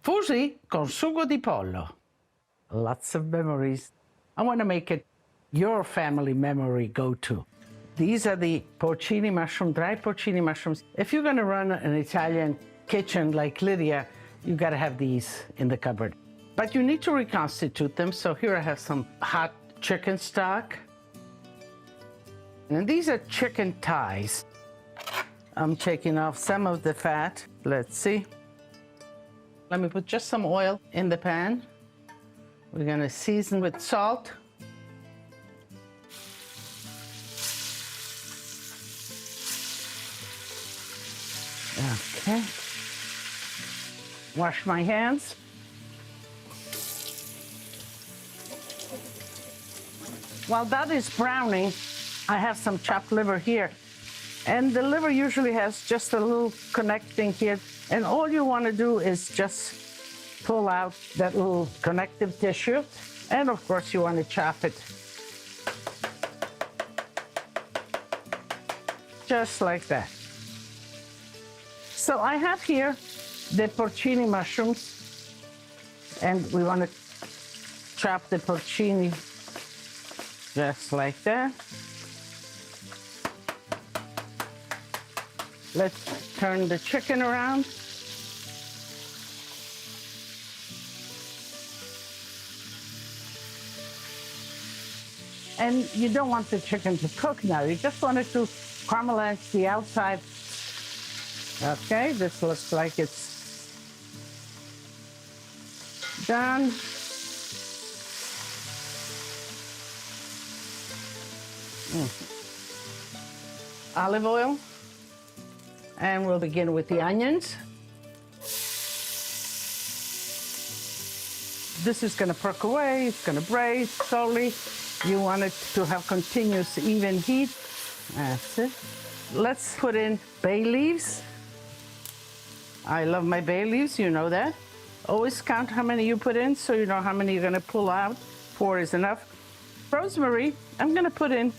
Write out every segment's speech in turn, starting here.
Fuzi con sugo di pollo. Lots of memories. I want to make it your family memory go-to. These are the porcini mushroom, dried porcini mushrooms. If you're going to run an Italian kitchen like Lidia, you got to have these in the cupboard. But you need to reconstitute them. So here I have some hot chicken stock. And these are chicken thighs. I'm taking off some of the fat. Let's see. Let me put just some oil in the pan. We're gonna season with salt. Okay. Wash my hands. While that is browning, I have some chopped liver here. And the liver usually has just a little connecting here. And all you want to do is just pull out that little connective tissue. And of course, you want to chop it just like that. So I have here the porcini mushrooms. And we want to chop the porcini just like that. Let's turn the chicken around. And you don't want the chicken to cook now. You just want it to caramelize the outside. Okay, this looks like it's done. Olive oil. And we'll begin with the onions. This is going to perk away, it's going to braise slowly. You want it to have continuous, even heat. That's it. Let's put in bay leaves. I love my bay leaves, you know that. Always count how many you put in so you know how many you're going to pull out. 4 is enough. Rosemary, I'm going to put in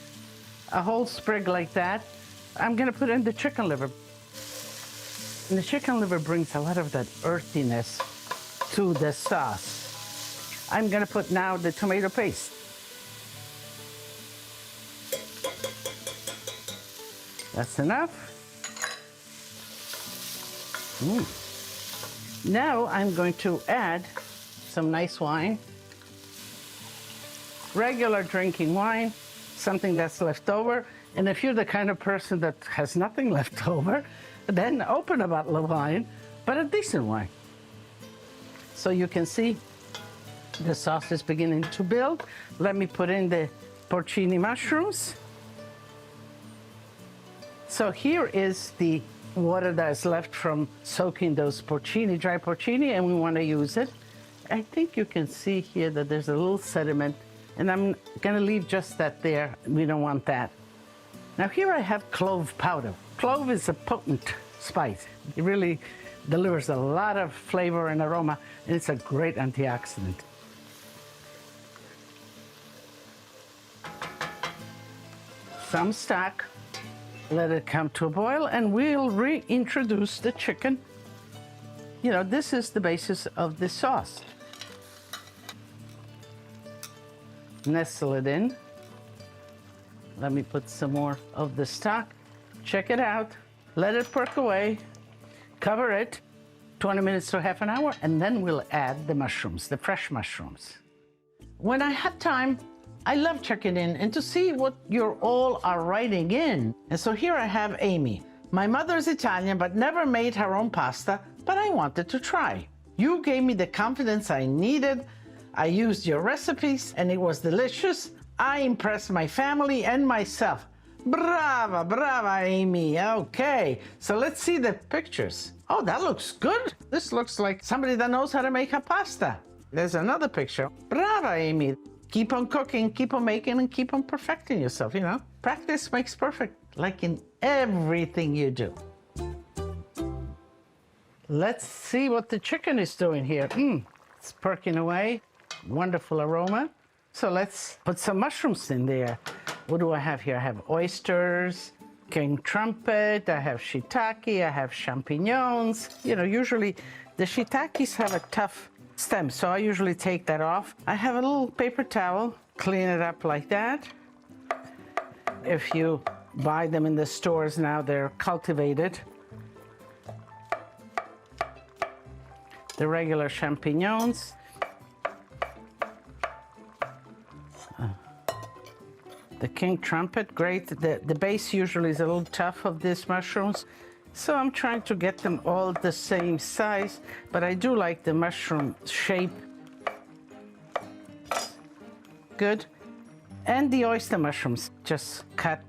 a whole sprig like that. I'm going to put in the chicken liver. And the chicken liver brings a lot of that earthiness to the sauce. I'm going to put now the tomato paste. That's enough. Now I'm going to add some nice wine. Regular drinking wine, something that's left over. And if you're the kind of person that has nothing left over, then open a bottle of wine, but a decent wine. So you can see the sauce is beginning to build. Let me put in the porcini mushrooms. So here is the water that is left from soaking those porcini, dry porcini, and we want to use it. I think you can see here that there's a little sediment, and I'm going to leave just that there. We don't want that. Now here I have clove powder. Clove is a potent spice. It really delivers a lot of flavor and aroma, and it's a great antioxidant. Some stock. Let it come to a boil, and we'll reintroduce the chicken. You know, this is the basis of the sauce. Nestle it in. Let me put some more of the stock. Check it out. Let it perk away. Cover it 20 minutes to half an hour, and then we'll add the mushrooms, the fresh mushrooms. When I have time, I love checking in and to see what you all are writing in. And so here I have Amy. My mother's Italian, but never made her own pasta, but I wanted to try. You gave me the confidence I needed. I used your recipes, and it was delicious. I impressed my family and myself. Brava, brava, Amy. Okay, so let's see the pictures. Oh, that looks good. This looks like somebody that knows how to make a pasta. There's another picture. Brava, Amy. Keep on cooking, keep on making, and keep on perfecting yourself, you know? Practice makes perfect, like in everything you do. Let's see what the chicken is doing here. It's perking away. Wonderful aroma. So let's put some mushrooms in there. What do I have here? I have oysters, king trumpet, I have shiitake, I have champignons. You know, usually The shiitakes have a tough stem, so I usually take that off. I have a little paper towel, clean it up like that. If you buy them in the stores now, they're cultivated. The regular champignons. The king trumpet, great. The base usually is a little tough of these mushrooms, so I'm trying to get them all the same size, but I do like the mushroom shape. Good. And the oyster mushrooms, just cut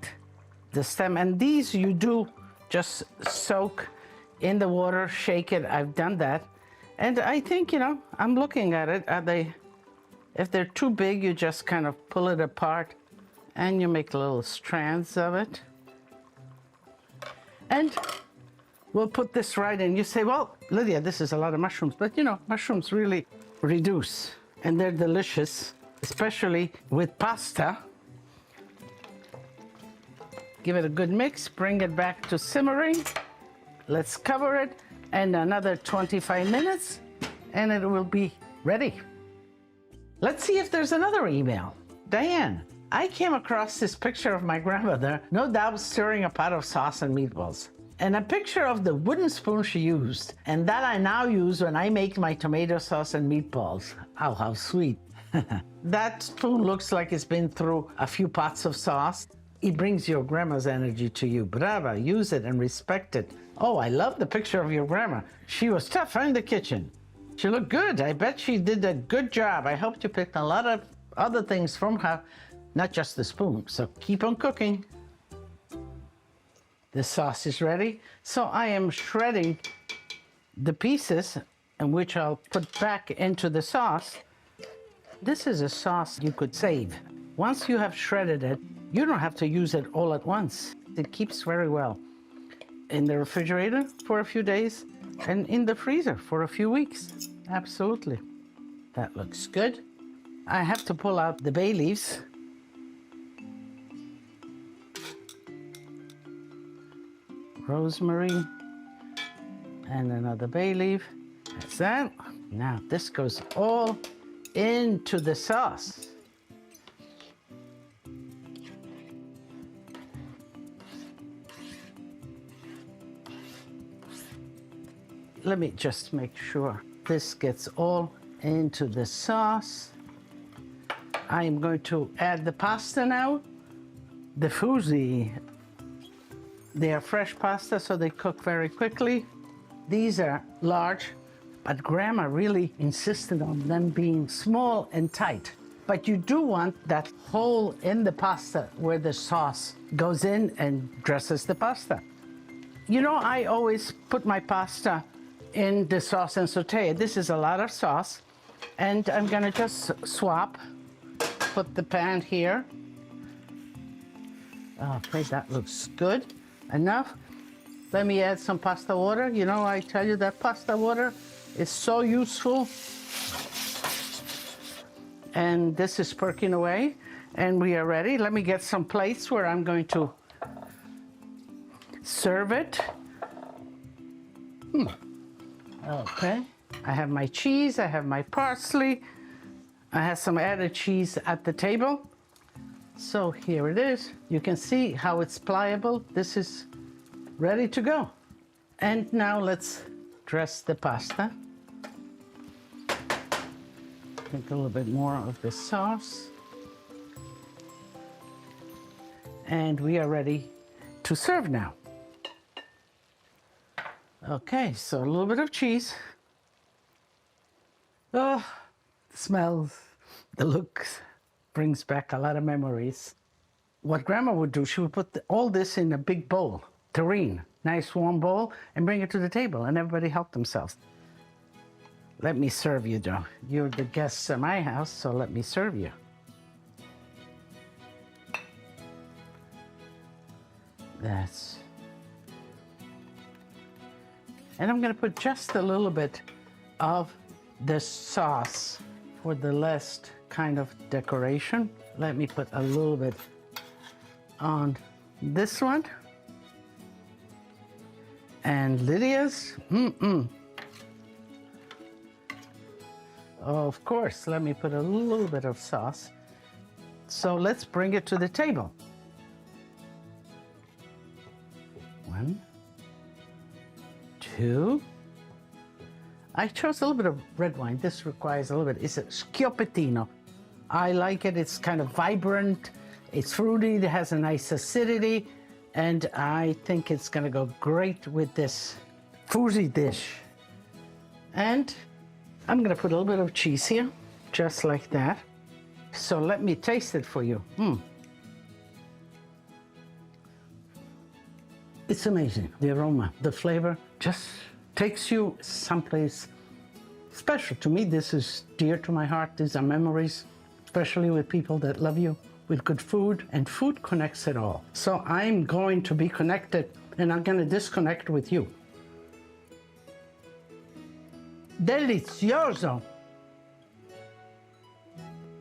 the stem, and these you do just soak in the water, shake it. I've done that. And I think, you know, I'm looking at it. If they're too big, you just kind of pull it apart and you make little strands of it. And we'll put this right in. You say, well, Lidia, this is a lot of mushrooms, but you know, mushrooms really reduce and they're delicious, especially with pasta. Give it a good mix, bring it back to simmering. Let's cover it and another 25 minutes and it will be ready. Let's see if there's another email. Diane, I came across this picture of my grandmother, no doubt stirring a pot of sauce and meatballs, and a picture of the wooden spoon she used, and that I now use when I make my tomato sauce and meatballs. Oh, how sweet. That spoon looks like it's been through a few pots of sauce. It brings your grandma's energy to you. Brava, use it and respect it. Oh, I love the picture of your grandma. She was tough in the kitchen. She looked good. I bet she did a good job. I hope you picked a lot of other things from her, not just the spoon. So keep on cooking. The sauce is ready. So I am shredding the pieces, in which I'll put back into the sauce. This is a sauce you could save. Once you have shredded it, you don't have to use it all at once. It keeps very well in the refrigerator for a few days and in the freezer for a few weeks. Absolutely. That looks good. I have to pull out the bay leaves. Rosemary and another bay leaf. That's that. Now this goes all into the sauce. Let me just make sure this gets all into the sauce. I am going to add the pasta now. The Fuzi, they are fresh pasta, so they cook very quickly. These are large, but Grandma really insisted on them being small and tight. But you do want that hole in the pasta where the sauce goes in and dresses the pasta. You know, I always put my pasta in the sauce and saute it. This is a lot of sauce, and I'm gonna just swap. Put the pan here. Okay, that looks good. Enough. Let me add some pasta water. You know, I tell you that pasta water is so useful. And this is perking away, and we are ready. Let me get some plates where I'm going to serve it. Okay, I have my cheese, I have my parsley, I have some added cheese at the table. So here it is. You can see how it's pliable. This is ready to go. And now let's dress the pasta. Take a little bit more of the sauce. And we are ready to serve now. Okay, so a little bit of cheese. Oh, the smells, the looks, brings back a lot of memories. What Grandma would do, she would put all this in a big bowl, terrine, nice warm bowl, and bring it to the table, and everybody helped themselves. Let me serve you, Joe. You're the guests at my house, so let me serve you. That's... And I'm gonna put just a little bit of the sauce for the last kind of decoration. Let me put a little bit on this one. And Lydia's, Of course, let me put a little bit of sauce. So let's bring it to the table. 1, 2. I chose a little bit of red wine. This requires a little bit. It's a schioppettino. I like it. It's kind of vibrant. It's fruity. It has a nice acidity. And I think it's going to go great with this Fuzi dish. And I'm going to put a little bit of cheese here, just like that. So let me taste it for you. It's amazing. The aroma, the flavor just takes you someplace special. To me, this is dear to my heart. These are memories, especially with people that love you, with good food, and food connects it all. So I'm going to be connected, and I'm going to disconnect with you. Delicioso!